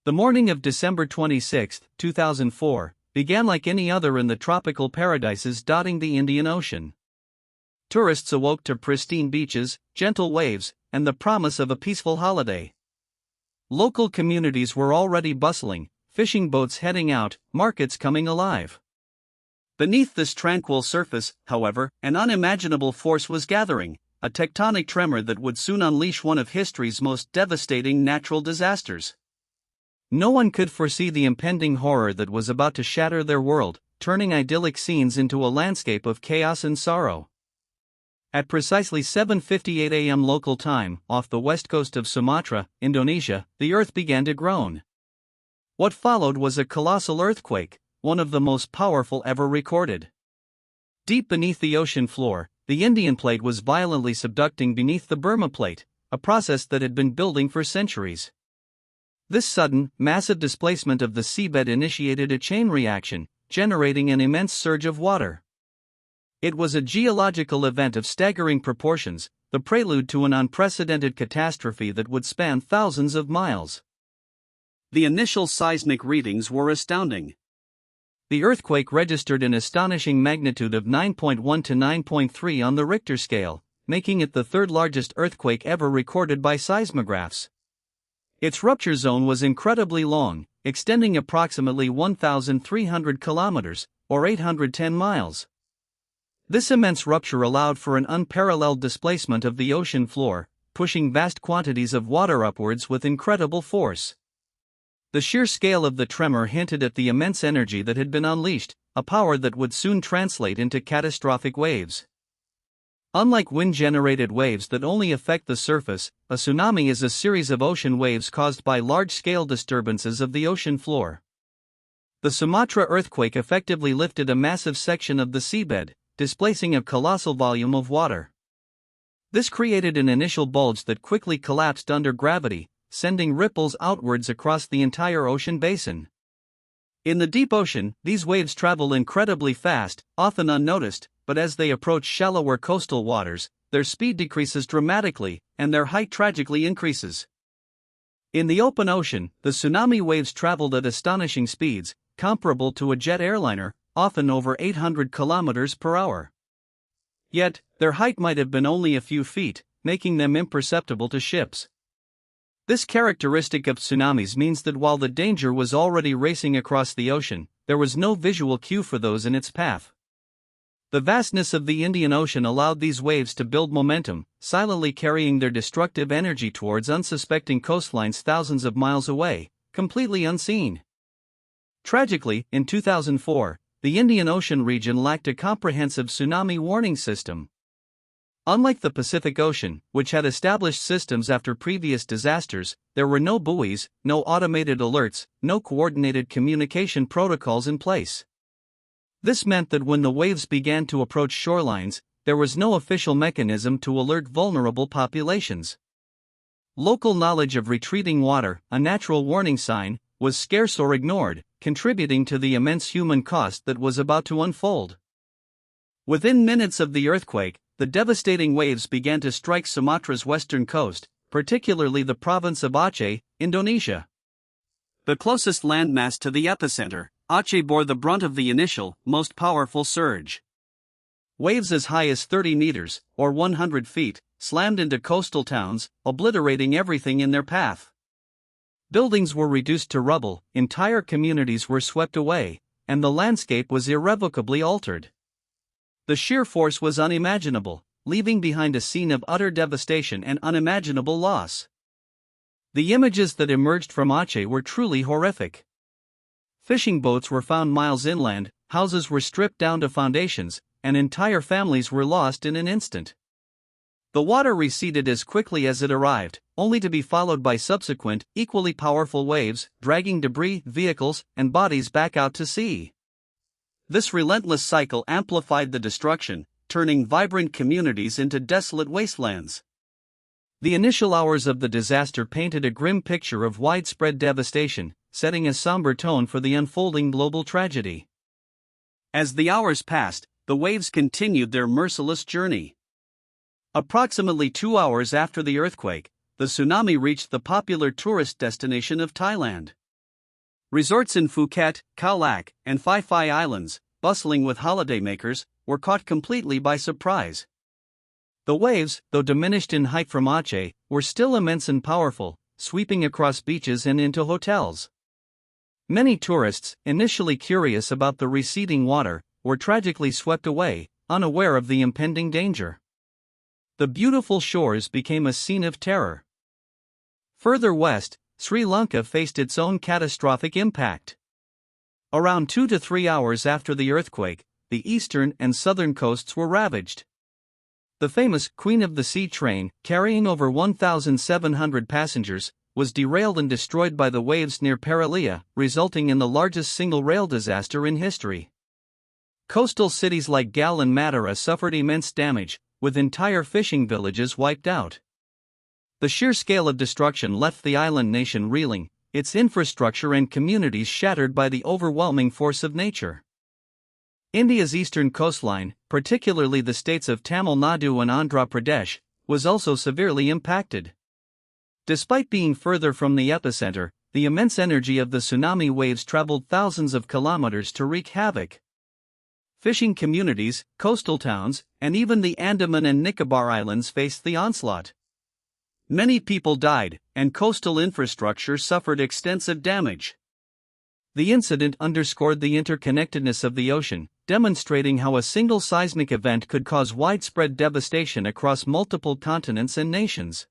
The morning of December 26, 2004, began like any other in the tropical paradises dotting the Indian Ocean. Tourists awoke to pristine beaches, gentle waves, and the promise of a peaceful holiday. Local communities were already bustling, fishing boats heading out, markets coming alive. Beneath this tranquil surface, however, an unimaginable force was gathering, a tectonic tremor that would soon unleash one of history's most devastating natural disasters. No one could foresee the impending horror that was about to shatter their world, turning idyllic scenes into a landscape of chaos and sorrow. At precisely 7:58 a.m. local time, off the west coast of Sumatra, Indonesia, the earth began to groan. What followed was a colossal earthquake, one of the most powerful ever recorded. Deep beneath the ocean floor, the Indian plate was violently subducting beneath the Burma plate, a process that had been building for centuries. This sudden, massive displacement of the seabed initiated a chain reaction, generating an immense surge of water. It was a geological event of staggering proportions, the prelude to an unprecedented catastrophe that would span thousands of miles. The initial seismic readings were astounding. The earthquake registered an astonishing magnitude of 9.1 to 9.3 on the Richter scale, making it the third largest earthquake ever recorded by seismographs. Its rupture zone was incredibly long, extending approximately 1,300 kilometers, or 810 miles. This immense rupture allowed for an unparalleled displacement of the ocean floor, pushing vast quantities of water upwards with incredible force. The sheer scale of the tremor hinted at the immense energy that had been unleashed, a power that would soon translate into catastrophic waves. Unlike wind-generated waves that only affect the surface, a tsunami is a series of ocean waves caused by large-scale disturbances of the ocean floor. The Sumatra earthquake effectively lifted a massive section of the seabed, displacing a colossal volume of water. This created an initial bulge that quickly collapsed under gravity, sending ripples outwards across the entire ocean basin. In the deep ocean, these waves travel incredibly fast, often unnoticed, but as they approach shallower coastal waters, their speed decreases dramatically, and their height tragically increases. In the open ocean, the tsunami waves traveled at astonishing speeds, comparable to a jet airliner, often over 800 kilometers per hour. Yet, their height might have been only a few feet, making them imperceptible to ships. This characteristic of tsunamis means that while the danger was already racing across the ocean, there was no visual cue for those in its path. The vastness of the Indian Ocean allowed these waves to build momentum, silently carrying their destructive energy towards unsuspecting coastlines thousands of miles away, completely unseen. Tragically, in 2004, the Indian Ocean region lacked a comprehensive tsunami warning system. Unlike the Pacific Ocean, which had established systems after previous disasters, there were no buoys, no automated alerts, no coordinated communication protocols in place. This meant that when the waves began to approach shorelines, there was no official mechanism to alert vulnerable populations. Local knowledge of retreating water, a natural warning sign, was scarce or ignored, contributing to the immense human cost that was about to unfold. Within minutes of the earthquake, the devastating waves began to strike Sumatra's western coast, particularly the province of Aceh, Indonesia. The closest landmass to the epicenter, Aceh bore the brunt of the initial, most powerful surge. Waves as high as 30 meters, or 100 feet, slammed into coastal towns, obliterating everything in their path. Buildings were reduced to rubble, entire communities were swept away, and the landscape was irrevocably altered. The sheer force was unimaginable, leaving behind a scene of utter devastation and unimaginable loss. The images that emerged from Aceh were truly horrific. Fishing boats were found miles inland, houses were stripped down to foundations, and entire families were lost in an instant. The water receded as quickly as it arrived, only to be followed by subsequent, equally powerful waves, dragging debris, vehicles, and bodies back out to sea. This relentless cycle amplified the destruction, turning vibrant communities into desolate wastelands. The initial hours of the disaster painted a grim picture of widespread devastation, setting a somber tone for the unfolding global tragedy. As the hours passed, the waves continued their merciless journey. Approximately 2 hours after the earthquake, the tsunami reached the popular tourist destination of Thailand. Resorts in Phuket, Khao Lak, and Phi Phi Islands, bustling with holidaymakers, were caught completely by surprise. The waves, though diminished in height from Aceh, were still immense and powerful, sweeping across beaches and into hotels. Many tourists, initially curious about the receding water, were tragically swept away, unaware of the impending danger. The beautiful shores became a scene of terror. Further west, Sri Lanka faced its own catastrophic impact. Around 2 to 3 hours after the earthquake, the eastern and southern coasts were ravaged. The famous Queen of the Sea train, carrying over 1,700 passengers, was derailed and destroyed by the waves near Paralia, resulting in the largest single rail disaster in history. Coastal cities like Gal and Madura suffered immense damage, with entire fishing villages wiped out. The sheer scale of destruction left the island nation reeling, its infrastructure and communities shattered by the overwhelming force of nature. India's eastern coastline, particularly the states of Tamil Nadu and Andhra Pradesh, was also severely impacted. Despite being further from the epicenter, the immense energy of the tsunami waves traveled thousands of kilometers to wreak havoc. Fishing communities, coastal towns, and even the Andaman and Nicobar Islands faced the onslaught. Many people died, and coastal infrastructure suffered extensive damage. The incident underscored the interconnectedness of the ocean, demonstrating how a single seismic event could cause widespread devastation across multiple continents and nations.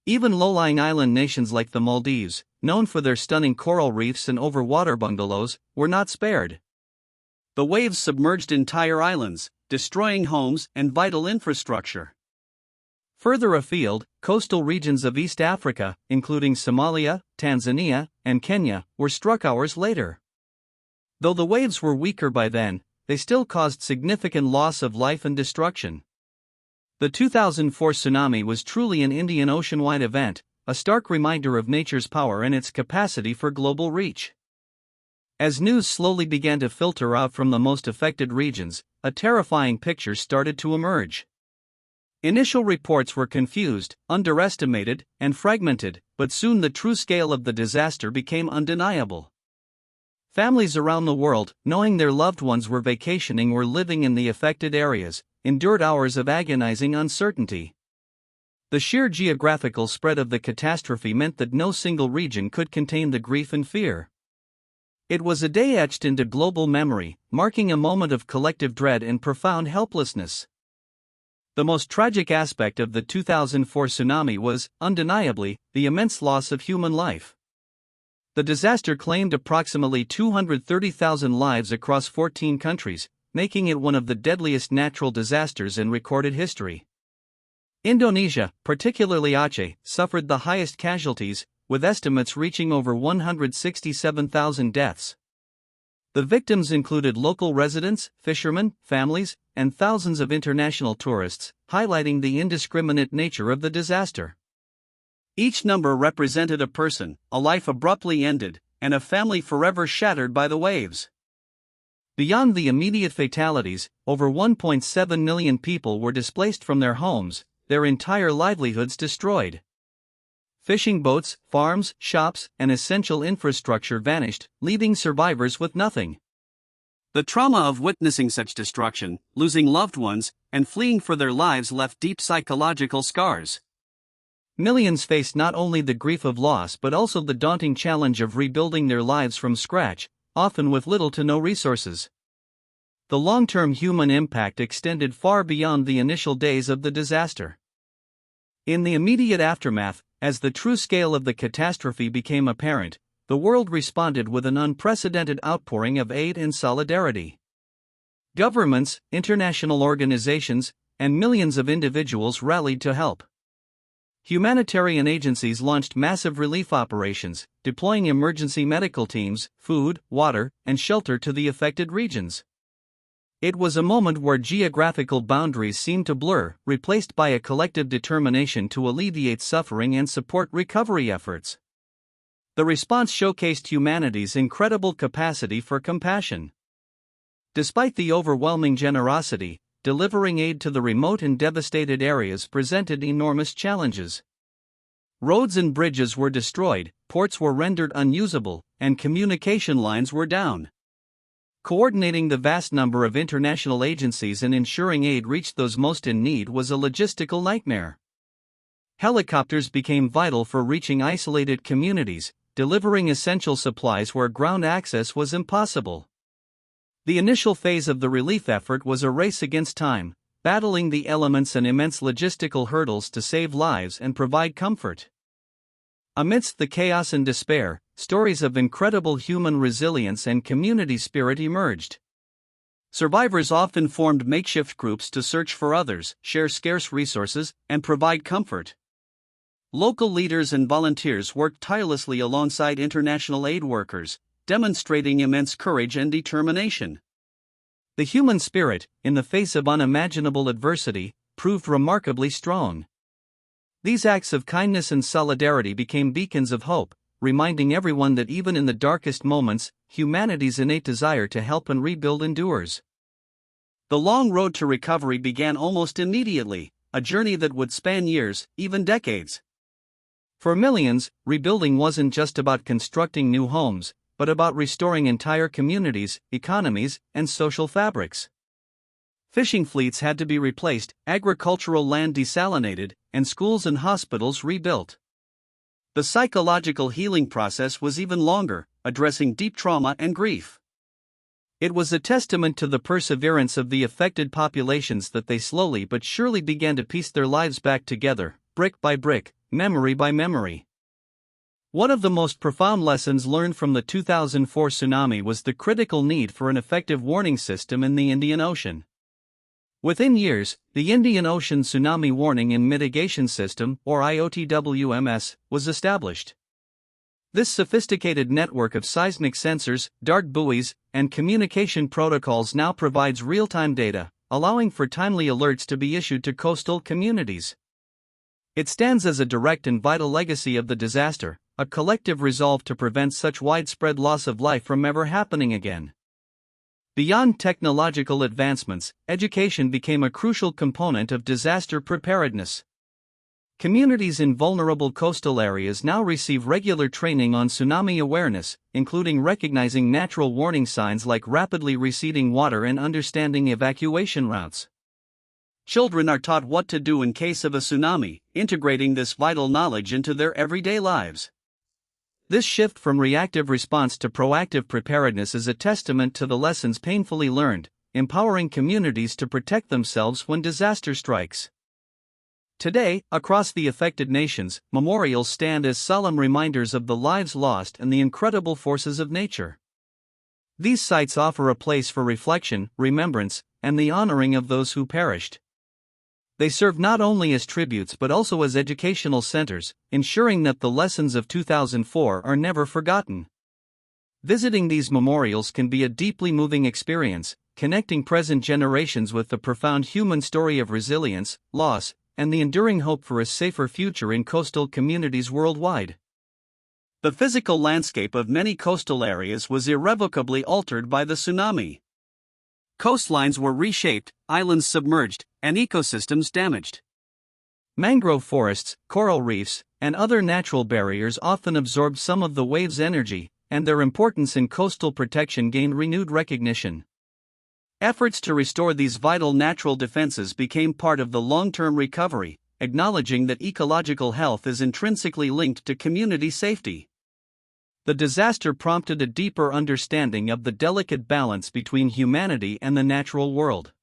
Even low-lying island nations like the Maldives, known for their stunning coral reefs and overwater bungalows, were not spared. The waves submerged entire islands, destroying homes and vital infrastructure. Further afield, coastal regions of East Africa, including Somalia, Tanzania, and Kenya, were struck hours later. Though the waves were weaker by then, they still caused significant loss of life and destruction. The 2004 tsunami was truly an Indian Ocean-wide event, a stark reminder of nature's power and its capacity for global reach. As news slowly began to filter out from the most affected regions, a terrifying picture started to emerge. Initial reports were confused, underestimated, and fragmented, but soon the true scale of the disaster became undeniable. Families around the world, knowing their loved ones were vacationing or living in the affected areas, endured hours of agonizing uncertainty. The sheer geographical spread of the catastrophe meant that no single region could contain the grief and fear. It was a day etched into global memory, marking a moment of collective dread and profound helplessness. The most tragic aspect of the 2004 tsunami was, undeniably, the immense loss of human life. The disaster claimed approximately 230,000 lives across 14 countries, making it one of the deadliest natural disasters in recorded history. Indonesia, particularly Aceh, suffered the highest casualties, with estimates reaching over 167,000 deaths. The victims included local residents, fishermen, families, and thousands of international tourists, highlighting the indiscriminate nature of the disaster. Each number represented a person, a life abruptly ended, and a family forever shattered by the waves. Beyond the immediate fatalities, over 1.7 million people were displaced from their homes, their entire livelihoods destroyed. Fishing boats, farms, shops, and essential infrastructure vanished, leaving survivors with nothing. The trauma of witnessing such destruction, losing loved ones, and fleeing for their lives left deep psychological scars. Millions faced not only the grief of loss but also the daunting challenge of rebuilding their lives from scratch, often with little to no resources. The long-term human impact extended far beyond the initial days of the disaster. In the immediate aftermath, as the true scale of the catastrophe became apparent, the world responded with an unprecedented outpouring of aid and solidarity. Governments, international organizations, and millions of individuals rallied to help. Humanitarian agencies launched massive relief operations, deploying emergency medical teams, food, water, and shelter to the affected regions. It was a moment where geographical boundaries seemed to blur, replaced by a collective determination to alleviate suffering and support recovery efforts. The response showcased humanity's incredible capacity for compassion. Despite the overwhelming generosity, delivering aid to the remote and devastated areas presented enormous challenges. Roads and bridges were destroyed, ports were rendered unusable, and communication lines were down. Coordinating the vast number of international agencies and ensuring aid reached those most in need was a logistical nightmare. Helicopters became vital for reaching isolated communities, delivering essential supplies where ground access was impossible. The initial phase of the relief effort was a race against time, battling the elements and immense logistical hurdles to save lives and provide comfort. Amidst the chaos and despair, stories of incredible human resilience and community spirit emerged. Survivors often formed makeshift groups to search for others, share scarce resources, and provide comfort. Local leaders and volunteers worked tirelessly alongside international aid workers, demonstrating immense courage and determination. The human spirit, in the face of unimaginable adversity, proved remarkably strong. These acts of kindness and solidarity became beacons of hope, reminding everyone that even in the darkest moments, humanity's innate desire to help and rebuild endures. The long road to recovery began almost immediately, a journey that would span years, even decades. For millions, rebuilding wasn't just about constructing new homes, but about restoring entire communities, economies, and social fabrics. Fishing fleets had to be replaced, agricultural land desalinated, and schools and hospitals rebuilt. The psychological healing process was even longer, addressing deep trauma and grief. It was a testament to the perseverance of the affected populations that they slowly but surely began to piece their lives back together, brick by brick, memory by memory. One of the most profound lessons learned from the 2004 tsunami was the critical need for an effective warning system in the Indian Ocean. Within years, the Indian Ocean Tsunami Warning and Mitigation System, or IOTWMS, was established. This sophisticated network of seismic sensors, dart buoys, and communication protocols now provides real-time data, allowing for timely alerts to be issued to coastal communities. It stands as a direct and vital legacy of the disaster, a collective resolve to prevent such widespread loss of life from ever happening again. Beyond technological advancements, education became a crucial component of disaster preparedness. Communities in vulnerable coastal areas now receive regular training on tsunami awareness, including recognizing natural warning signs like rapidly receding water and understanding evacuation routes. Children are taught what to do in case of a tsunami, integrating this vital knowledge into their everyday lives. This shift from reactive response to proactive preparedness is a testament to the lessons painfully learned, empowering communities to protect themselves when disaster strikes. Today, across the affected nations, memorials stand as solemn reminders of the lives lost and the incredible forces of nature. These sites offer a place for reflection, remembrance, and the honoring of those who perished. They serve not only as tributes but also as educational centers, ensuring that the lessons of 2004 are never forgotten. Visiting these memorials can be a deeply moving experience, connecting present generations with the profound human story of resilience, loss, and the enduring hope for a safer future in coastal communities worldwide. The physical landscape of many coastal areas was irrevocably altered by the tsunami. Coastlines were reshaped, islands submerged, and ecosystems damaged. Mangrove forests, coral reefs, and other natural barriers often absorbed some of the wave's energy, and their importance in coastal protection gained renewed recognition. Efforts to restore these vital natural defenses became part of the long-term recovery, acknowledging that ecological health is intrinsically linked to community safety. The disaster prompted a deeper understanding of the delicate balance between humanity and the natural world.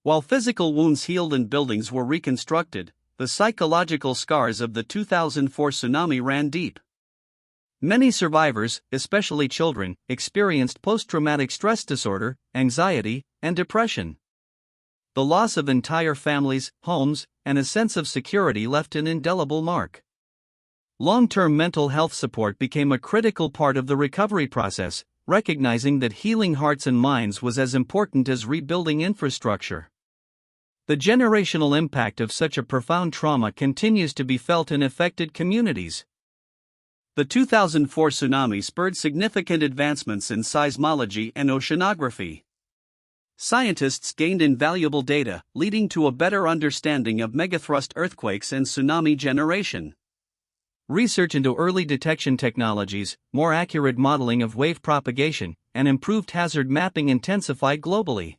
While physical wounds healed and buildings were reconstructed, the psychological scars of the 2004 tsunami ran deep. Many survivors, especially children, experienced post-traumatic stress disorder, anxiety, and depression. The loss of entire families, homes, and a sense of security left an indelible mark. Long-term mental health support became a critical part of the recovery process, recognizing that healing hearts and minds was as important as rebuilding infrastructure. The generational impact of such a profound trauma continues to be felt in affected communities. The 2004 tsunami spurred significant advancements in seismology and oceanography. Scientists gained invaluable data, leading to a better understanding of megathrust earthquakes and tsunami generation. Research into early detection technologies, more accurate modeling of wave propagation, and improved hazard mapping intensified globally.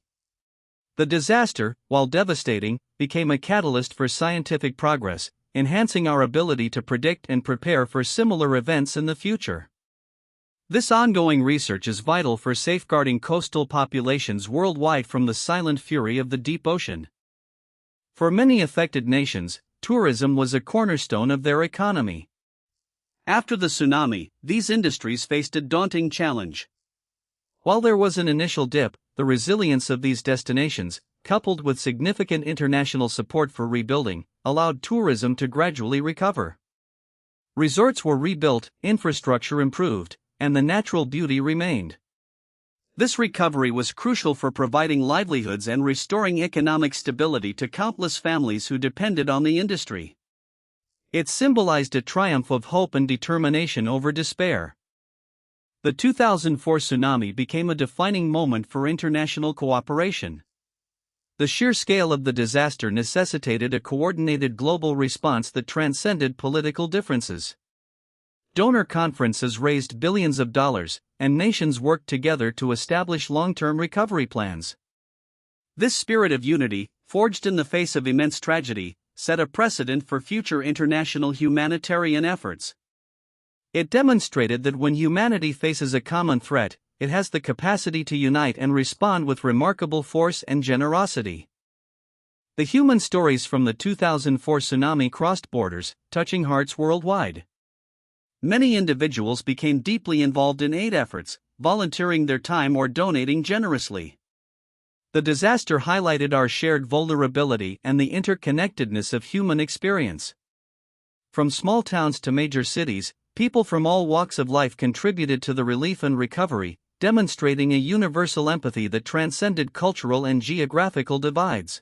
The disaster, while devastating, became a catalyst for scientific progress, enhancing our ability to predict and prepare for similar events in the future. This ongoing research is vital for safeguarding coastal populations worldwide from the silent fury of the deep ocean. For many affected nations, tourism was a cornerstone of their economy. After the tsunami, these industries faced a daunting challenge. While there was an initial dip, the resilience of these destinations, coupled with significant international support for rebuilding, allowed tourism to gradually recover. Resorts were rebuilt, infrastructure improved, and the natural beauty remained. This recovery was crucial for providing livelihoods and restoring economic stability to countless families who depended on the industry. It symbolized a triumph of hope and determination over despair. The 2004 tsunami became a defining moment for international cooperation. The sheer scale of the disaster necessitated a coordinated global response that transcended political differences. Donor conferences raised billions of dollars, and nations worked together to establish long-term recovery plans. This spirit of unity, forged in the face of immense tragedy, set a precedent for future international humanitarian efforts. It demonstrated that when humanity faces a common threat, it has the capacity to unite and respond with remarkable force and generosity. The human stories from the 2004 tsunami crossed borders, touching hearts worldwide. Many individuals became deeply involved in aid efforts, volunteering their time or donating generously. The disaster highlighted our shared vulnerability and the interconnectedness of human experience. From small towns to major cities, people from all walks of life contributed to the relief and recovery, demonstrating a universal empathy that transcended cultural and geographical divides.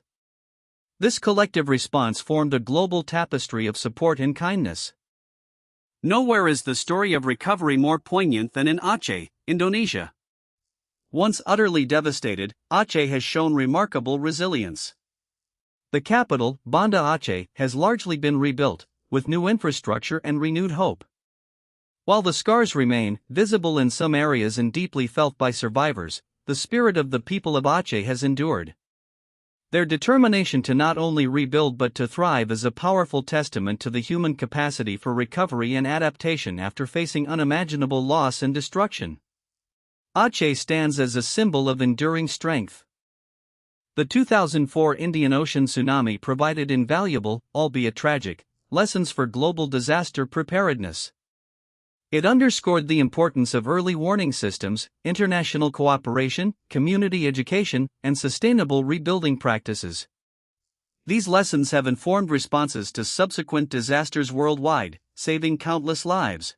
This collective response formed a global tapestry of support and kindness. Nowhere is the story of recovery more poignant than in Aceh, Indonesia. Once utterly devastated, Aceh has shown remarkable resilience. The capital, Banda Aceh, has largely been rebuilt, with new infrastructure and renewed hope. While the scars remain, visible in some areas and deeply felt by survivors, the spirit of the people of Aceh has endured. Their determination to not only rebuild but to thrive is a powerful testament to the human capacity for recovery and adaptation after facing unimaginable loss and destruction. Aceh stands as a symbol of enduring strength. The 2004 Indian Ocean tsunami provided invaluable, albeit tragic, lessons for global disaster preparedness. It underscored the importance of early warning systems, international cooperation, community education, and sustainable rebuilding practices. These lessons have informed responses to subsequent disasters worldwide, saving countless lives.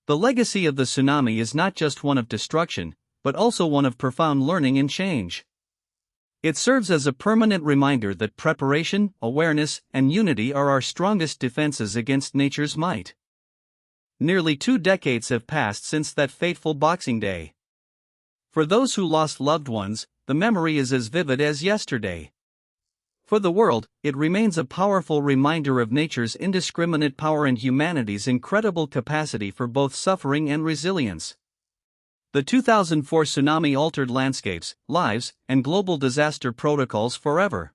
The legacy of the tsunami is not just one of destruction, but also one of profound learning and change. It serves as a permanent reminder that preparation, awareness, and unity are our strongest defenses against nature's might. Nearly 2 decades have passed since that fateful Boxing Day. For those who lost loved ones, the memory is as vivid as yesterday. For the world, it remains a powerful reminder of nature's indiscriminate power and humanity's incredible capacity for both suffering and resilience. The 2004 tsunami altered landscapes, lives, and global disaster protocols forever.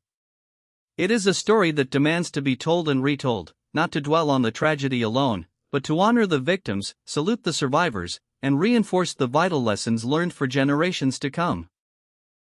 It is a story that demands to be told and retold, not to dwell on the tragedy alone, but to honor the victims, salute the survivors, and reinforce the vital lessons learned for generations to come.